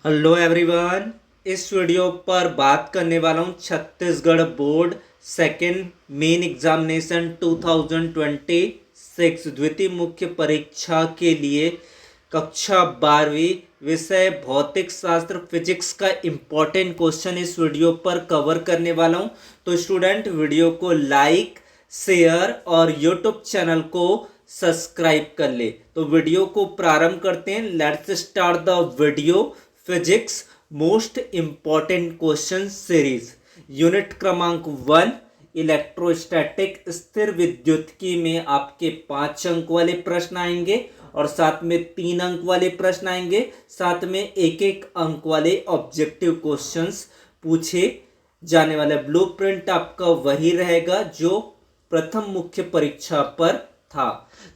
Hello everyone. इस video पर बात करने वाला हूँ Chhattisgarh board second main examination 2026 द्वितीय मुख्य परीक्षा के लिए कक्षा 12वीं विषय भौतिक शास्त्र फिजिक्स का इम्पोर्टेंट क्वेश्चन इस वीडियो पर कवर करने वाला हूँ। तो स्टूडेंट वीडियो को लाइक शेयर और यूट्यूब चैनल को सब्सक्राइब कर ले। तो वीडियो को प्रारंभ करते हैं। Let's start the video. Physics most important question series unit क्रमांक 1 इलेक्ट्रोस्टैटिक स्थिर विद्युत्की में आपके 5 अंक वाले प्रश्न आएंगे और साथ में 3 अंक वाले प्रश्न आएंगे, साथ में एक एक अंक वाले ऑब्जेक्टिव क्वेश्चंस पूछे जाने वाले। ब्लूप्रिंट आपका वही रहेगा जो प्रथम मुख्य परीक्षा पर था।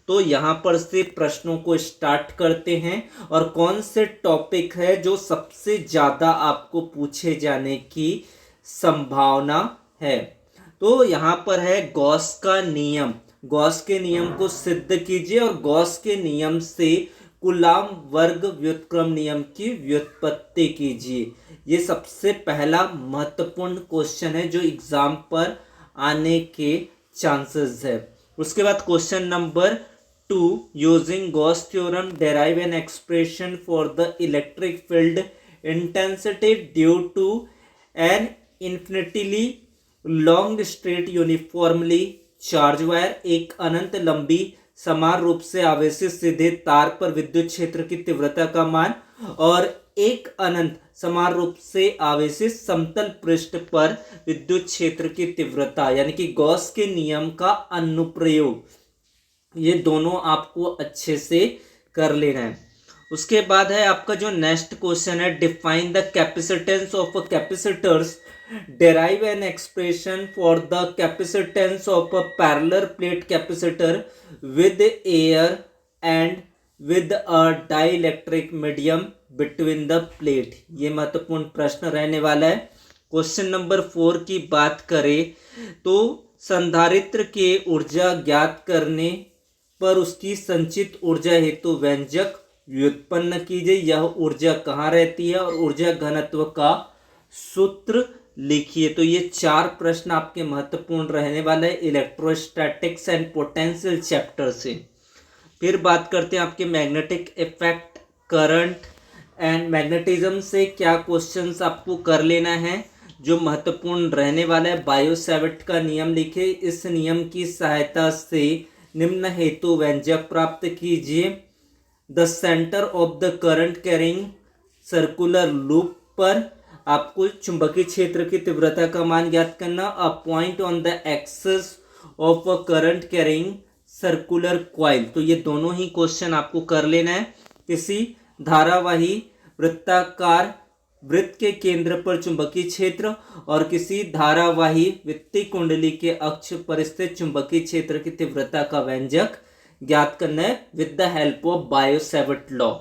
तो यहाँ पर से प्रश्नों को स्टार्ट करते हैं और कौन से टॉपिक है जो सबसे ज़्यादा आपको पूछे जाने की संभावना है। तो यहाँ पर है गॉस का नियम। गॉस के नियम को सिद्ध कीजिए और गॉस के नियम से कूलाम वर्ग व्युत्क्रम नियम की व्युत्पत्ति कीजिए। ये सबसे पहला महत्वपूर्ण क्वेश्चन है जो एग्जाम पर आने के चांसेस है। उसके बाद question number 2 using Gauss theorem derive an expression for the electric field intensity due to an infinitely long straight uniformly charged wire. एक अनंत लंबी समान रूप से आवेशित सीधे तार पर विद्युत क्षेत्र की तीव्रता का मान और एक अनंत समान रूप से आवेशित समतल पृष्ठ पर विद्युत क्षेत्र की तीव्रता, यानी कि गॉस के नियम का अनुप्रयोग, ये दोनों आपको अच्छे से कर लेना है। उसके बाद है आपका जो नेक्स्ट क्वेश्चन है define the capacitance of a capacitors derive an expression for the capacitance of a parallel plate capacitor with air and with a dielectric medium between the plate। ये महत्वपूर्ण प्रश्न रहने वाला है। क्वेश्चन नंबर 4 की बात करें तो संधारित्र के ऊर्जा ज्ञात करने पर उसकी संचित ऊर्जा हेतु व्यंजक व्युत्पन्न कीजिए। यह ऊर्जा कहाँ रहती है और ऊर्जा घनत्व का सूत्र लिखिए। तो ये 4 प्रश्न आपके महत्वपूर्ण रहने वाले हैं इलेक्ट्रोस्टैटिक्स एंड पोटेंशियल चैप्टर से। फिर बात करते हैं आपके magnetic effect, current and magnetism से क्या क्वेश्चंस आपको कर लेना है जो महत्वपूर्ण रहने वाला है। बायो-सैवर्ट का नियम लिखे। इस नियम की सहायता से निम्न हेतु व्यंजक प्राप्त कीजिए। The centre of the current carrying circular loop पर आपको चुंबकीय क्षेत्र की तीव्रता का मान ज्ञात करना। A point on the axis of a current carrying circular coil. तो ये दोनों ही क्वेश्चन आपको कर लेना है। किसी धारावाही वृत्ताकार वृत्त के केंद्र पर चुंबकीय क्षेत्र और किसी धारावाही वित्तीय कुंडली के अक्ष पर स्थित चुंबकीय क्षेत्र की तीव्रता का व्यंजक ज्ञात करना है with the help of bio-Savart law.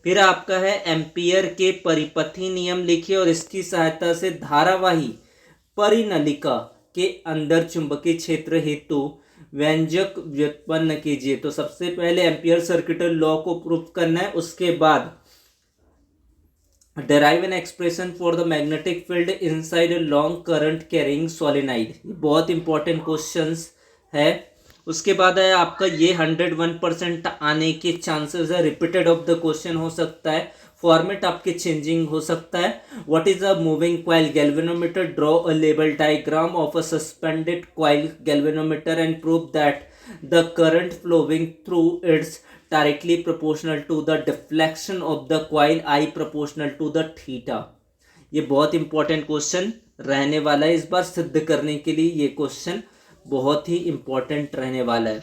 फिर आपका है एम्पियर के परिपथी नियम लिखिए और इसकी सहायता से धारावाही परिनलिका के अंदर चुंबकीय क्षेत्र हेतु व्यंजक व्युत्पन्न कीजिए। तो सबसे पहले एम्पियर सर्किटल लॉ को प्रूव करना है। उसके बाद derive an expression for the magnetic field inside a long current carrying solenoid। बहुत इंपॉर्टेंट क्वेश्चंस है। उसके बाद है आपका ये 101% आने के चांसेस है। रिपीटेड ऑफ द क्वेश्चन हो सकता है, फॉर्मेट आपके चेंजिंग हो सकता है। What is a moving coil galvanometer, draw a label diagram of a suspended coil galvanometer and prove that the current flowing through its directly proportional to the deflection of the coil I proportional to the theta. ये बहुत important question रहने वाला है। इस बार सिद्ध करने के लिए ये क्वेश्चन बहुत ही इंपॉर्टेंट रहने वाला है।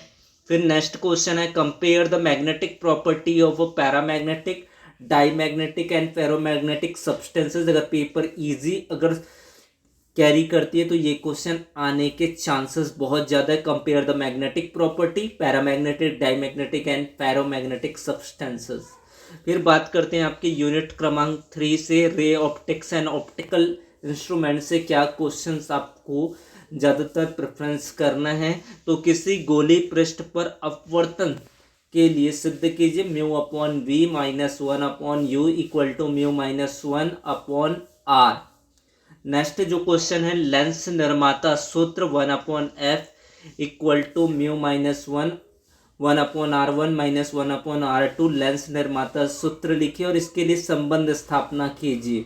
फिर नेक्स्ट क्वेश्चन है compare the magnetic property of a paramagnetic, diamagnetic and ferromagnetic substances. अगर पेपर इजी अगर कैरी करती है तो ये क्वेश्चन आने के चांसेस बहुत ज़्यादा है। Compare the magnetic property, paramagnetic, diamagnetic and ferromagnetic substances. फिर बात करते हैं आपके यूनिट क्रमांक 3 से ray optics and optical instrument से क्या क्वेश्चंस आपको ज़्यादातर प्रेफरेंस करना है। तो किसी गोली पृष्ठ पर अपवर्तन के लिए सिद्ध कीजिए mu upon V minus 1 upon U equal to mu minus 1 upon R. Next जो क्वेश्चन है, लेंस निर्माता सूत्र 1 upon F equal to mu minus 1 upon R one minus 1 upon R two. Lens निर्माता सूत्र लिखिए और इसके लिए संबंध स्थापना कीजिए।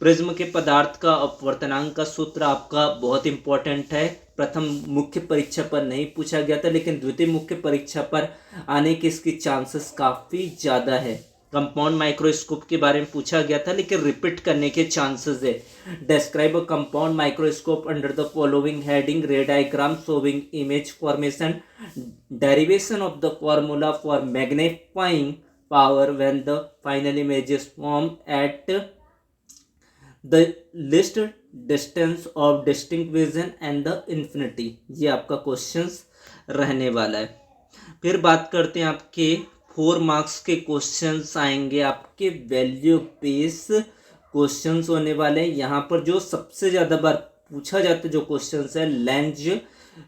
प्रिज्म के पदार्थ का अपवर्तनांक का सूत्र आपका बहुत इंपॉर्टेंट है। प्रथम मुख्य परीक्षा पर नहीं पूछा गया था, लेकिन द्वितीय मुख्य परीक्षा पर आने के इसकी चांसेस काफ़ी ज़्यादा है। कंपाउंड माइक्रोस्कोप के बारे में पूछा गया था, लेकिन रिपीट करने के चांसेस है। Describe a compound microscope under the following heading, रे diagram showing image formation, derivation of the formula for magnifying power when the final image is form at the list distance of distinct vision and the infinity. ये आपका questions रहने वाला है। फिर बात करते हैं आपके 4 मार्क्स के क्वेश्चंस आएंगे, आपके वैल्यू बेस क्वेश्चंस होने वाले हैं। यहाँ पर जो सबसे ज़्यादा बार पूछा जाता है जो क्वेश्चंस है, लेंज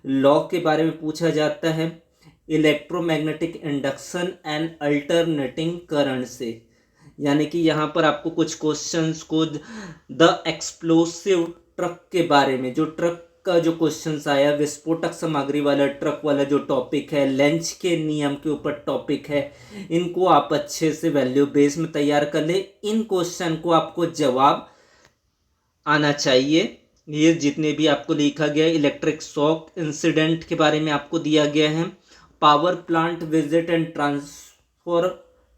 लॉ के बारे में पूछा जाता है, electromagnetic induction and alternating current से। यानी कि यहाँ पर आपको कुछ क्वेश्चंस को द एक्सप्लोसिव ट्रक के बारे में, जो ट्रक का जो क्वेश्चंस आया, विस्फोटक सामग्री वाला ट्रक वाला जो टॉपिक है, लेंज के नियम के ऊपर टॉपिक है, इनको आप अच्छे से वैल्यू बेस में तैयार कर ले। इन क्वेश्चन को आपको जवाब आना चाहिए। ये जितने भी आपको लिखा गया है, इलेक्ट्रिक शॉक इंसिडेंट के बारे में आपको दिया गया है, power plant visit and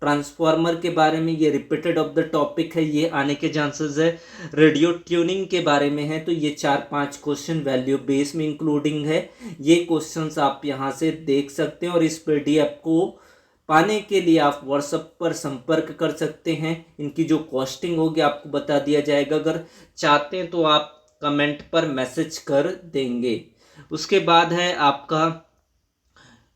transformer के बारे में, ये रिपीटेड ऑफ द टॉपिक है, ये आने के चांसेस है। रेडियो ट्यूनिंग के बारे में है, तो ये 4-5 क्वेश्चन वैल्यू बेस में इंक्लूडिंग है। ये क्वेश्चंस आप यहाँ से देख सकते हैं और इस पीडीएफ को पाने के लिए आप व्हाट्सएप पर संपर्क कर सकते हैं। इनकी जो कॉस्टिंग होगी आपको बता दिया जाएगा, अगर चाहते हैं तो आप कमेंट पर मैसेज कर देंगे। उसके बाद है आपका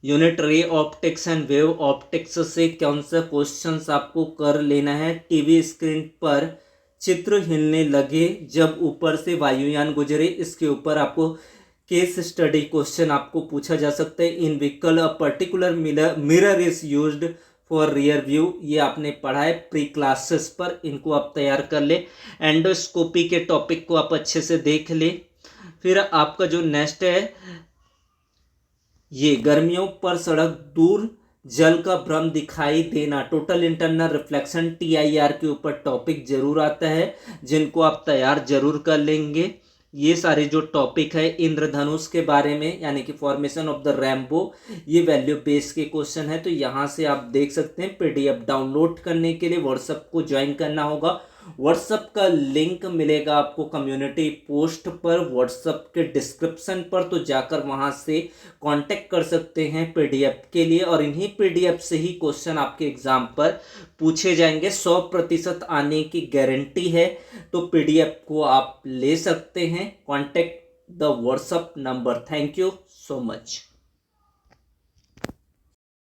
unit ray optics and wave optics से कौन सा क्वेश्चंस आपको कर लेना है। टीवी स्क्रीन पर चित्र हिलने लगे जब ऊपर से वायुयान गुजरे, इसके ऊपर आपको केस स्टडी क्वेश्चन आपको पूछा जा सकता है। In vehicle a particular mirror is used for rear view, ये आपने पढ़ा है प्री क्लासेस पर, इनको आप तैयार कर ले। एंडोस्कोपी के टॉपिक को आप अच्छे से देख ले। फिर आपका जो नेक्स्ट है, ये गर्मियों पर सड़क दूर जल का भ्रम दिखाई देना, टोटल इंटरनल रिफ्लेक्शन TIR के ऊपर टॉपिक जरूर आता है, जिनको आप तैयार जरूर कर लेंगे। ये सारे जो टॉपिक है इंद्रधनुष के बारे में, यानी कि फॉर्मेशन ऑफ द रैम्बो, ये वैल्यू बेस के क्वेश्चन है। तो यहाँ से आप देख सकते हैं। पीडीएफ डाउनलोड करने के लिए व्हाट्सएप को ज्वाइन करना होगा। व्हाट्सएप का लिंक मिलेगा आपको कम्युनिटी पोस्ट पर, व्हाट्सएप के डिस्क्रिप्शन पर, तो जाकर वहां से कांटेक्ट कर सकते हैं पीडीएफ के लिए। और इन्हीं पीडीएफ से ही क्वेश्चन आपके एग्जाम पर पूछे जाएंगे। 100% आने की गारंटी है, तो पीडीएफ को आप ले सकते हैं। Contact the WhatsApp number. Thank you so much.